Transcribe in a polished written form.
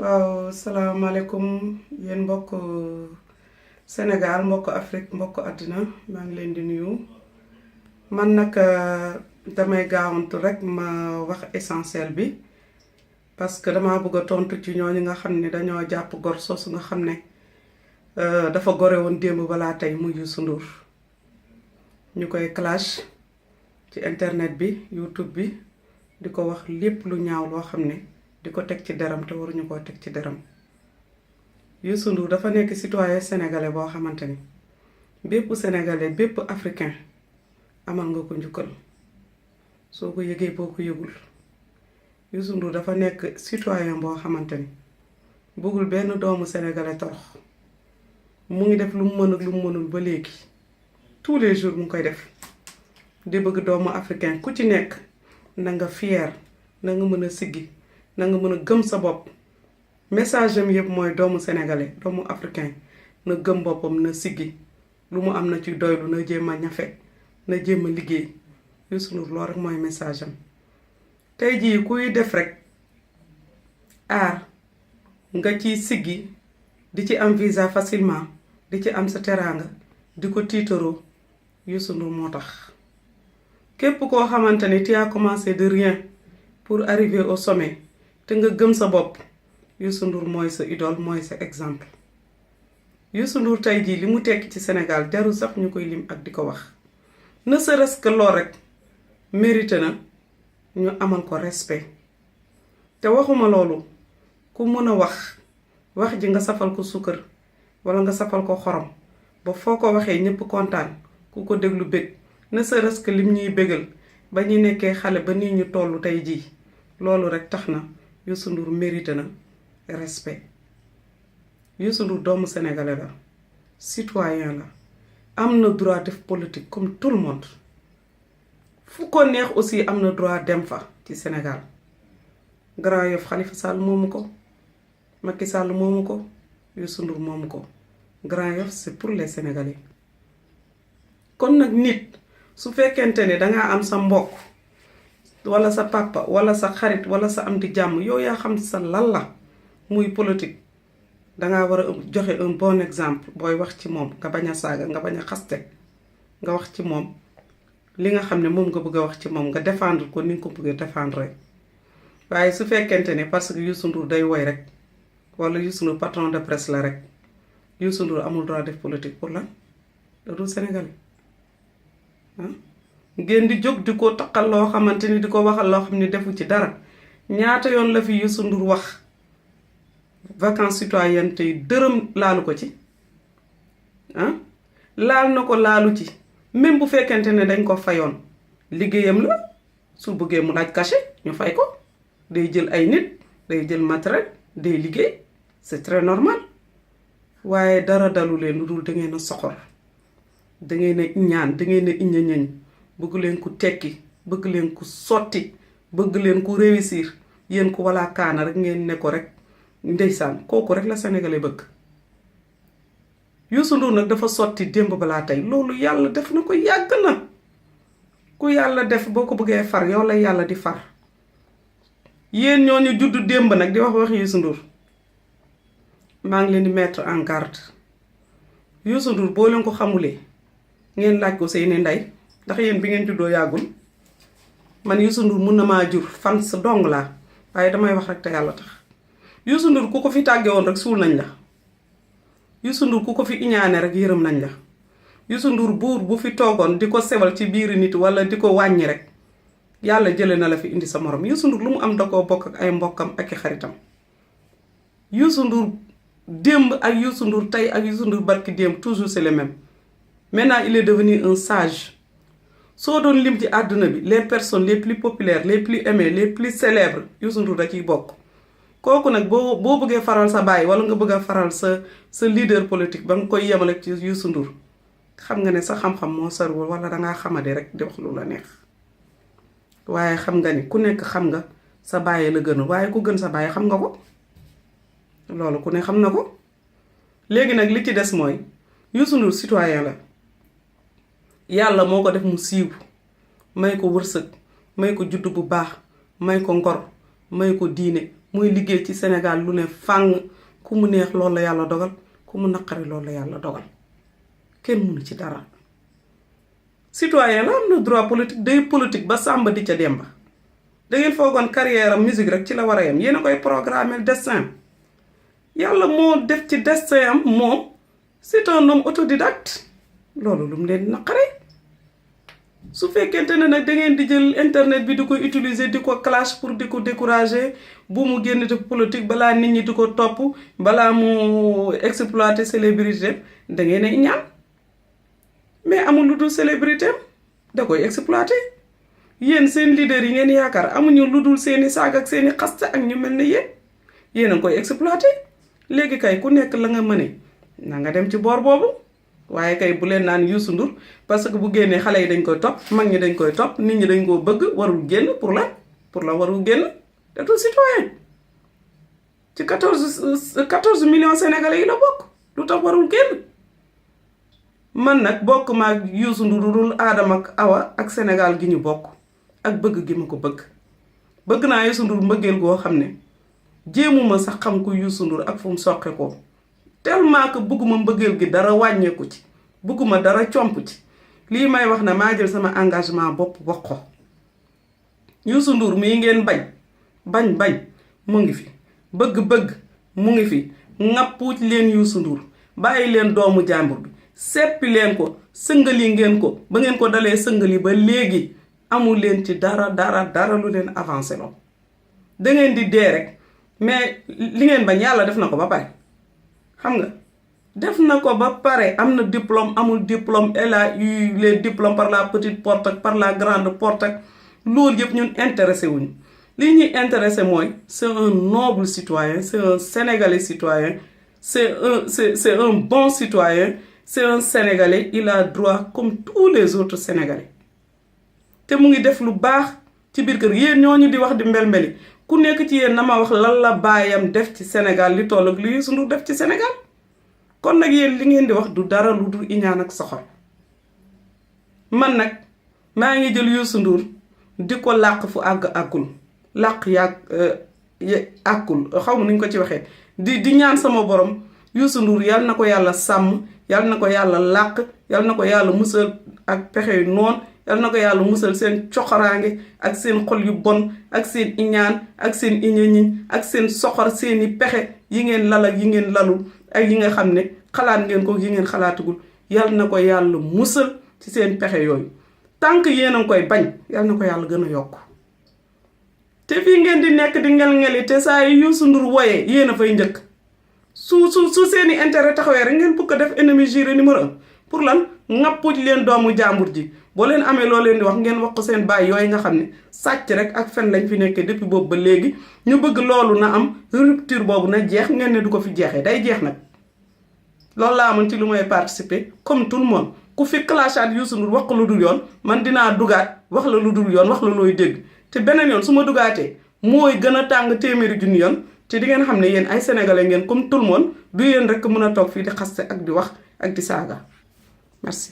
waaw salaamaaleykum yéen mbokk Sénégal mbokk Afrique mbokk àddina maa ngi leen di nuyu man nag damay gaawantu rek ma wax essentiel bi parce que dama bëgg a tontu ci ñooñu nga xam ne dañoo jàpp gor soosu nga xam ne dafa gore woon démb balaa tey muy Youssou Ndour ñu koy clash ci internet bi YouTube bi di ko wax lépp lu ñaaw loo xam ne di ko teg ci deram te waruñu koo teg ci deram Youssou Ndour dafa nekk citoyen sénégalais boo xamante ni bépp sénégalais bépp africain amal nga ko njukkal soo ko yëgee boo ko yëgul Youssou Ndour dafa nekk citoyen boo xamante ni bëggul benn doomu sénégalais torox mu ngi def lu mu mën ak lu mu mënul ba léegi tous les jours mu ngi koy def di bëgg doomu africain ku ci nekk na nga fier na nga mën a siggi na nga mën a gëm sa bopp message am yëpp mooy doomu sénégalais doomu africain na gëm boppam na siggi lu mu am na ci doylu na jéem a ñafe na jéem a liggéey Youssou Ndour loolu rek mooy message am tey jii kuy def rek aar nga ci siggi di ci am visa facilement di ci am sa teraanga di ko tiitaroo Youssou Ndour moo tax képp koo xamante ni tu as commencé de rien pour arriver au sommet te nga gëm sa bopp Youssou Ndour mooy sa idole mooy sa exemple Youssou Ndour tey jii li mu tekki ci Sénégal jarul sax ñu koy lim ak di ko wax ne serait-ce que lool rek mérité na ñu amal ko respect te waxuma loolu ku mën a wax ji nga safal ko sukkar wala nga safal ko xorom ba foo ko waxee ñëpp kontaan ku ko déglu bég ne serait-ce que lim ñuy bégal ba ñu nekkee xale ba nii ñu tollu tey jii loolu rek tax na Youssou Ndour mérité na respect Youssou Ndour doomu sénégalais la citoyen la am na droit def politique comme tout le monde fu ko neex aussi am na droit dem fa ci Sénégal Grand Yoff Khalifa Sall moomu ko Macky Sall moomu ko Youssou Ndour moomu ko Grand Yoff c'est pour les Sénégalais kon nag nit su fekkente ne dangaa am sa mbokk wala sa papa wala sa xarit wala sa am di jàmm yow yaa xam sa lan la muy politique dangaa war a joxe un bon exemple booy wax ci moom nga bañ a saaga nga bañ a xaste nga wax ci moom li nga xam ne moom nga bëgg a wax ci moom nga défendre ko ni nga ko bëgg a défendre rek waaye su fekkente ne parce que Youssou Ndour day woy rek wala Youssou Ndour patron de presse la rek Youssou Ndour amul droit def politique pour lan da dul Sénégalais ngeen di jóg di ko taqal loo xamante ni di ko waxal loo xam ne defu ci dara ñaata yoon la fi Youssou Ndour wax vacances citoyennes tey dërëm laalu ko ci laal na ko laalu ci même bu fekkente ne dañ ko fayoon liggéeyam la su bëggee mu laaj cachet ñu fay ko day jël ay nit day jël matériel day liggéey c'est très normal waaye dara dalu leen lu dul da ngeen a soxor da ngeen a ñaan da ngeen a iññañañ bëgg leen ku tekki bëgg leen ku sotti bëgg leen ku réussir yéen ko walla kaana rek ngeen ne ko rek ndeysaan kooku rek la sénégalais bëgg Youssou Ndour nag dafa sotti démb balaa tey loolu yàlla def na ko yàgg na ku yàlla def boo ko bëggee far yow la yàlla di far yéen ñooñu juddu démb nag di wax Youssou Ndour maa ngi leen di mettre en garde Youssou Ndour boo leen ko xamulee ngeen laaj ko seeni ndey ndax yéen bi ngeen juddoo yàggul man Youssou Ndour mun na maa jur fan sa dong laa waaye damay wax rek te yàlla tax Youssou Ndour ku ko fi tàggee woon rek suul nañ la Youssou Ndour ku ko fi iñaane rek yërëm nañ la Youssou Ndour buur bu fi toogoon di ko sewal ci biiri nit wala di ko wàññi rek yàlla jële na la fi indi sa morom Youssou Ndour lu mu am da koo bokk ak ay mbokkam ak i xaritam Youssou Ndour démb ak Youssou Ndour tey ak Youssou Ndour barki démb toujours c'est le même maintenant il est devenu un sage soo doon lim ci àdduna bi les personnes les plus populaires les plus aimées les plus célèbres Youssou Ndour da ciy bokk kooku nag boo bëggee faral sa baay wala nga bëgg a faral sa leader politique ba nga koy yemale ci Youssou Ndour xam nga ne sa xam-xam moo sarwul wala dangaa xamade rek di wax lu la neex waaye xam nga ni ku nekk xam nga sa baay la gënul waaye ku gën sa baay xam nga ko loolu ku ne xam na ko léegi nag li ci des mooy Youssou Ndour citoyen la yàlla moo ko def mu siiw may ko wërsëg may ko juddu bu baax may ko ngor may ko diine mooy liggéey ci Sénégal lu ne fàng ku mu neex loolu la yàlla dogal ku mu naqari loolu la yàlla dogal kenn mënu ci dara. citoyen la am na droit politique day politique ba sàmba di ca demba da ngeen foogoon carrière am musique rek ci la war a yem yéen a koy programmer destin yàlla moo def ci destin am moom c'est un homme autodidacte loolu lu mu leen naqare. su fekkente ne nag da ngeen di jël internet bi di ko utiliser di ko clash pour di ko décourager bu mu génn ci politique balaa nit ñi di ko topp balaa mu exploiter célébrité da ngeen a ñaan mais amul lu dul célébrité da koy exploiter yéen seen leader yi ngeen yaakaar amuñu lu dul seeni saag ak seeni xaste ak ñu mel ne yéen a ngi koy exploiter léegi kay ku nekk la nga mëne na nga dem ci boor boobu. waaye kay bu leen naan Youssou Ndour parce que bu génnee xale yi dañ koy topp mag ñi dañ koy topp nit ñi dañ koo bëgg warul génn pour la warul génn te tout citoyen ci 14 millions sénégalais yi la bokk lu tax warul génn. man nag bokk maag Youssou Ndour dul Adama ak Awa ak Sénégal gi ñu bokk ak bëgg gi ma ko bëgg naa Youssou Ndour mbëggeel goo xam ne jéemuma sax xam ko Youssou Ndour ak fu mu soqe ko tellement que bëgguma mbëggeel gi dara wàññeeku ci bëgguma dara comp ci lii may wax na maa jël sama engagement bopp wax ko Youssou Ndour mii ngeen bañ mu ngi fi bëgg mu ngi fi ŋappuuc leen Youssou Ndour bàyyi leen doomu jàmbur bi seppi leen ko sëngali ngeen ko ba ngeen ko dalee sëngali ba léegi amul leen ci dara lu leen avancé loo da ngeen di dee rek mais li ngeen bañ yàlla def na ko ba pare xam nga def na ko ba pare am na diplôme amul diplôme elle a eu les diplômes par la petite porte ak par la grande porte ak loolu yëpp ñun intéressé wuñu li ñuy intéressé mooy c'est un noble citoyen c'est un sénégalais citoyen c'est un bon citoyen c'est un sénégalais il a droit comme tous les autres sénégalais te mu ngi def lu baax ci biir kër yéen ñooñu di wax di mbel-mbeli ku nekk ci yéen na ma wax lan la baayam def ci Sénégal li toll ak li Youssou Ndour def ci Sénégal kon nag yéen li ngeen di wax du dara lu dul iñaan ak soxor man nag maa ngi jël Youssou Ndour di ko làq fu àggul làq àggul xaw ma nuñ ko ci waxee di ñaan sama borom Youssou Ndour yal na ko yàlla sàmm yal na ko yàlla làq yal na ko yàlla musal ak pexe yu noon yal na ko yàlla musal seen coxoraange ak seen xol yu bon ak seen iñaan ak seen iñañiñ ak seen soxor seeni pexe yi ngeen lal ak yi ngeen lalul ak yi nga xam ne xalaat ngeen ko yi ngeen xalaatugul yal na ko yàlla musal ci seen pexe yooyu tant que yéen a ngi koy bañ yal na ko yàlla gën a yokk te fii ngeen di nekk di ngel-ngeli te saa yi Youssou Ndour woyee yéen a fay njëkk su seeni intérêt taxawee rek ngeen bëgg ko def ennemi juré numéro 1 pour lan ŋappuj leen doomu jàmbur ji boo leen amee loo leen di wax ngeen wax ko seen baay yooyu nga xam ne sàcc rek ak fen lañ fi nekkee depuis boobu ba léegi ñu bëgg loolu na am rupture boobu na jeex ngeen ne du ko fi jeexee day jeex nag loolu laa amoon ci lu may participer comme tout le monde ku fi clashaat Youssou Ndour wax ko lu dul yoon man dinaa dugaat wax la lu dul yoon wax la looy dégg te beneen yoon su ma dugaatee mooy gën a tàng téeméeri junni yoon te di ngeen xam ne yéen ay sénégalais ngeen comme tout le monde du yéen rek mën a toog fii di xaste ak di wax ak di saaga merci